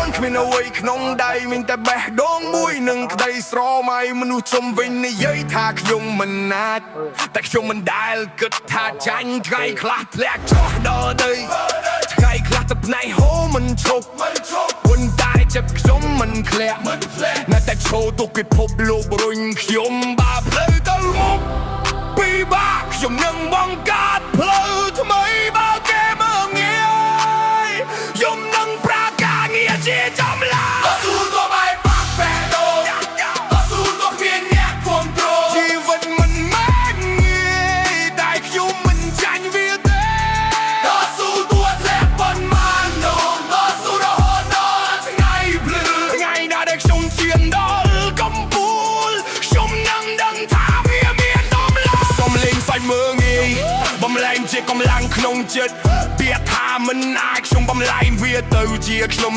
นគ្មានអ្វីក្នុងដៃមានតែបេះដូងមួយនឹងក្តីស្រមៃមនុស្សជុំវិញនិយាយថាខ្ញុំមិនអាចតែខ្ញុំមិនដែលគិតថាចាញ់ថ្ងៃខ្លះធ្លាក់ចុះដល់ដីថ្ងៃខ្លះទឹកភ្នែកហូរមិនឈប់ប៉ុន្តែចិត្តខ្ញុំមិនធ្លាក់នៅតែឈរទុកពិភពលោករុញខ្ញុំបើផ្លូវទៅមុខពីបាក់ខ្ញុំនឹងបង្កើតផ្លូវថ្មីបើគេមើងងាយខ្ញុំនឹងប្រាការងារជាចំឡាតស៊ូទៅបែបបាក់បេះដូងតស៊ូទៅគ្មានអ្នកគ្រប់គ្រងជីវិតមិនមែនងាយតែខ្ញុំមិនចាញ់វាទេតស៊ូទួធ្លាក់ប៉ុន្មានដងតស៊ូរហូតដល់ថ្ងៃភ្លឺថ្ងៃណាដែលខ្ញុំឈានដល់កំពូលខ្ញុំនឹងដឹងថាវាមានតម្លៃសូមលេងសាច់មើងងាយបំលែងជាកម្លាំងក្នុងចិត្តពាក្យថាមិនអាចខ្ញុំបំលែងវាទៅជាខ្ញុំ